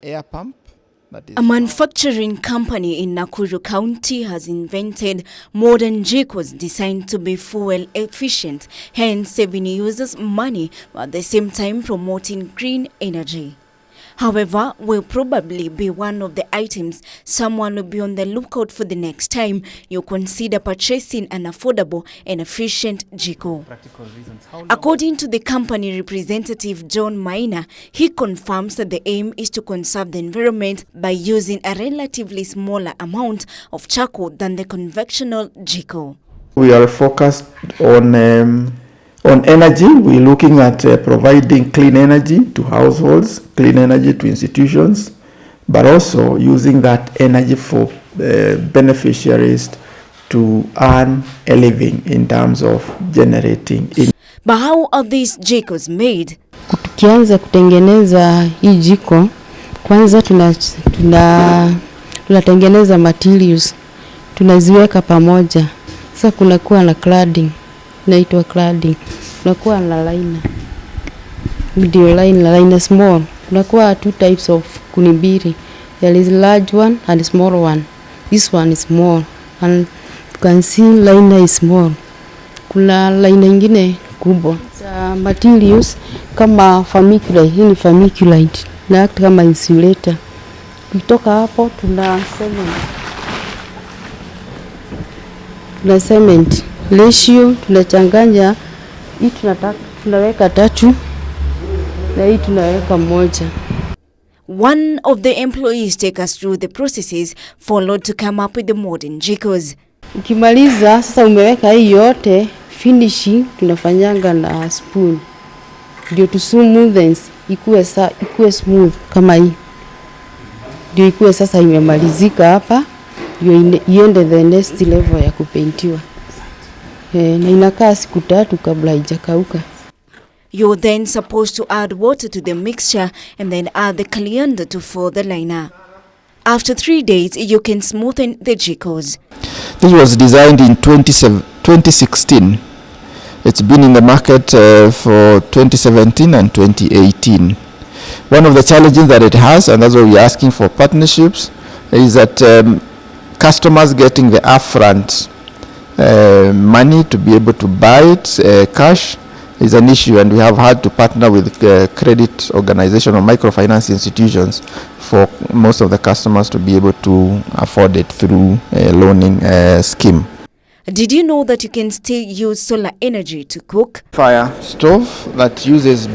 air pump. A manufacturing company in Nakuru County has invented modern Jikos designed to be fuel efficient, hence saving users money while at the same time promoting green energy. However, will probably be one of the items someone will be on the lookout for the next time you consider purchasing an affordable and efficient Jiko. According to the company representative John Maina, he confirms that the aim is to conserve the environment by using a relatively smaller amount of charcoal than the conventional Jiko. We are focused on energy. We're looking at providing clean energy to households, clean energy to institutions, but also using that energy for beneficiaries to earn a living in terms of generating. But how are these Jikos made? Tukianza kutengeneza hii jiko, kwanza tunatengeneza materials, tunaziweka pamoja. Sasa kunakuwa na cladding, inaitwa cladding. Kunakuwa na liner, medium liner small. Kunakuwa two types of kunibiri. There is large one and small one. This one is small and you can see liner is small. Kuna liner ingine kubwa. Materials kama vermiculite, hii ni vermiculite na act kama insulator. Kutoka hapo tuna cement ratio, tunachanganya hii tunaweka 3 na hii tunaweka 1. One of the employees take us through the processes followed to come up with the modern Jikos. Ukimaliza sasa umeweka hii yote, finishing tunafanyanga na spoon. Ndio to smoothen ikuwe smooth kama hii. Ndio ikuwe sasa imemalizika hapa, ndio iende the next level ya kupaintiwa. Na inakaa siku 3 kabla haijakauka. You're then supposed to add water to the mixture and then add the coriander to fill the liner. After 3 days, you can smoothen the Jikos. This was designed in 2016. It's been in the market for 2017 and 2018. One of the challenges that it has, and that's why we're asking for partnerships, is that customers getting the upfront money to be able to buy it cash is an issue, and we have had to partner with credit organization or microfinance institutions for most of the customers to be able to afford it through a loaning scheme. Did you know that you can still use solar energy to cook? Fire stove that uses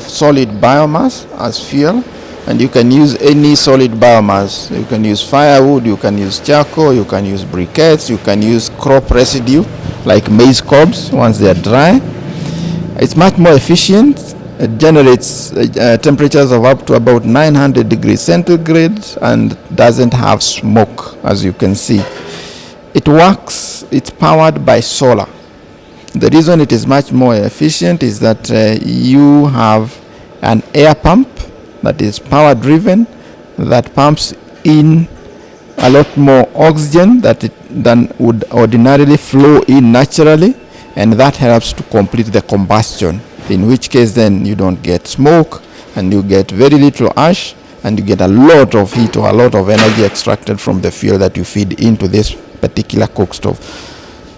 solid biomass as fuel, and you can use any solid biomass. You can use firewood, you can use charcoal, you can use briquettes, you can use crop residue like maize cobs once they are dry. It's much more efficient. It generates temperatures of up to about 900 degrees centigrade and doesn't have smoke, as you can see. It works, it's powered by solar. The reason it is much more efficient is that you have an air pump that is power driven, that pumps in a lot more oxygen than would ordinarily flow in naturally, and that helps to complete the combustion, in which case then you don't get smoke and you get very little ash and you get a lot of heat or a lot of energy extracted from the fuel that you feed into this particular cook stove.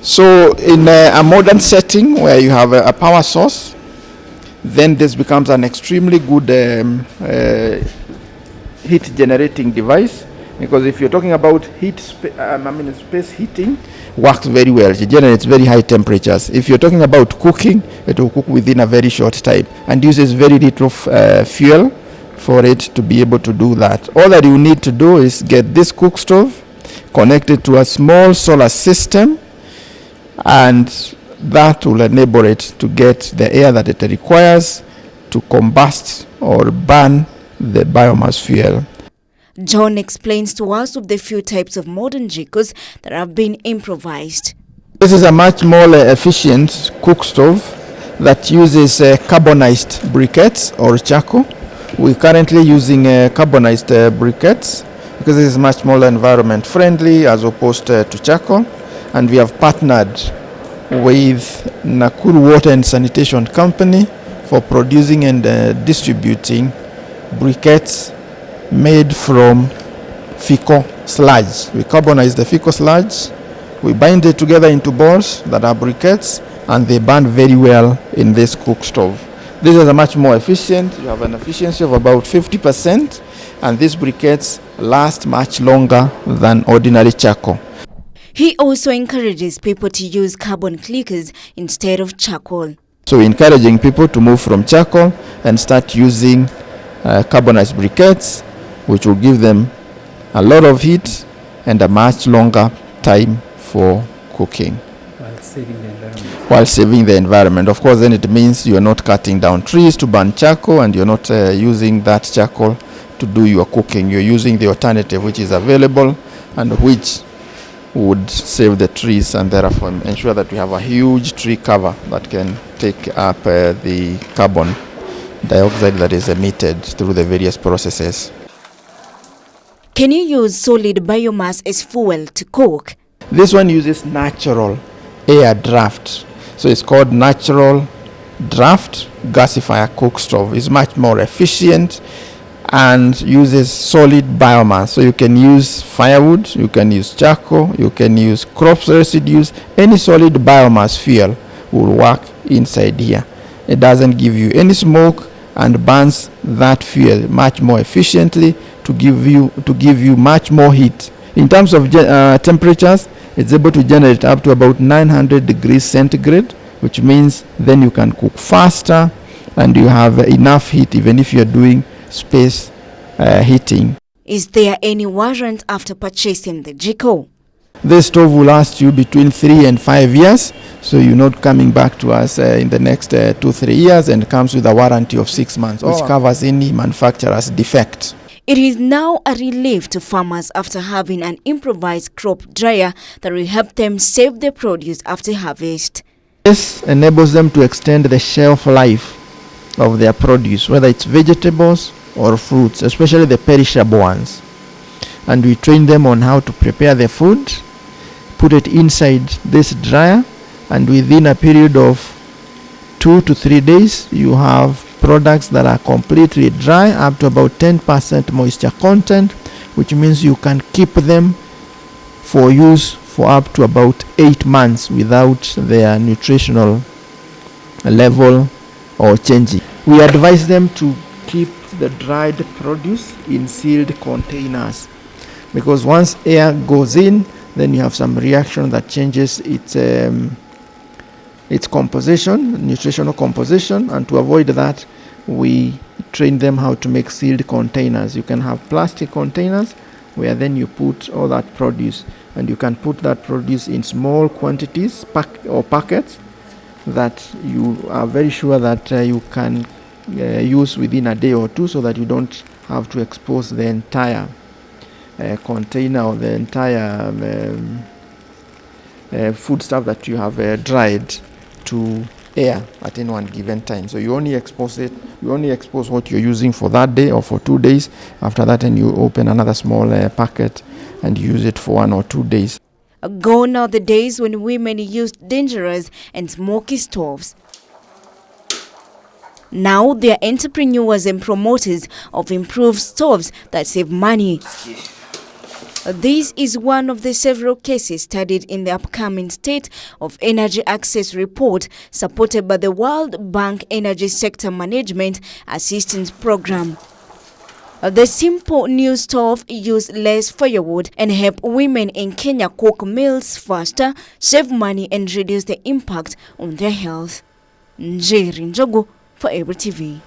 So in a modern setting where you have a power source, then this becomes an extremely good heat generating device, because if you're talking about space heating, works very well. It generates very high temperatures. If you're talking about cooking, it will cook within a very short time and uses very little fuel for it to be able to do that. All that you need to do is get this cook stove connected to a small solar system, and that will enable it to get the air that it requires to combust or burn the biomass fuel. John explains to us of the few types of modern Jikos that have been improvised. This is a much more efficient cook stove that uses carbonized briquettes or charcoal. We're currently using carbonized briquettes because it is much more environment friendly as opposed to charcoal, and we have partnered with Nakuru Water and Sanitation Company for producing and distributing briquettes made from fecal sludge. We carbonize the fecal sludge, we bind it together into balls that are briquettes, and they burn very well in this cook stove. This is a much more efficient. You have an efficiency of about 50%, and these briquettes last much longer than ordinary charcoal. He also encourages people to use carbon clickers instead of charcoal. So encouraging people to move from charcoal and start using carbonized briquettes, which will give them a lot of heat and a much longer time for cooking. While saving the environment. Of course, then it means you're not cutting down trees to burn charcoal, and you're not using that charcoal to do your cooking. You're using the alternative which is available and which would save the trees, and therefore ensure that we have a huge tree cover that can take up the carbon dioxide that is emitted through the various processes. Can you use solid biomass as fuel to cook? This one uses natural air draft. So it's called natural draft gasifier cook stove. It's much more efficient and uses solid biomass. So you can use firewood, you can use charcoal, you can use crop residues. Any solid biomass fuel will work inside here. It doesn't give you any smoke and burns that fuel much more efficiently to give you much more heat. In terms of temperatures, it's able to generate up to about 900 degrees centigrade, which means then you can cook faster and you have enough heat even if you're doing space heating. Is there any warrant after purchasing the Jiko? This stove will last you between 3 and 5 years, so you're not coming back to us in the next 2-3 years, and comes with a warranty of 6 months, which covers any manufacturer's defect. It is now a relief to farmers after having an improvised crop dryer that will help them save their produce after harvest. This enables them to extend the shelf life of their produce, whether it's vegetables or fruits, especially the perishable ones. And we train them on how to prepare the food, put it inside this dryer, and within a period of 2 to 3 days, you have products that are completely dry, up to about 10% moisture content, which means you can keep them for use for up to about 8 months without their nutritional level or changing. We advise them to keep the dried produce in sealed containers, because once air goes in, then you have some reaction that changes its composition, nutritional composition, and to avoid that, we train them how to make sealed containers. You can have plastic containers where then you put all that produce, and you can put that produce in small quantities or packets that you are very sure that you can use within a day or two, so that you don't have to expose the entire container or the entire food stuff that you have dried to air at any one given time. So you only expose what you're using for that day or for 2 days. After that, and you open another small packet and use it for 1 or 2 days. Gone are the days when women used dangerous and smoky stoves. Now they are entrepreneurs and promoters of improved stoves that save money. This is one of the several cases studied in the upcoming State of Energy Access Report, supported by the World Bank Energy Sector Management Assistance Program. The simple new stove use less firewood and help women in Kenya cook meals faster, save money, and reduce the impact on their health. Njeri Njogu for Able TV.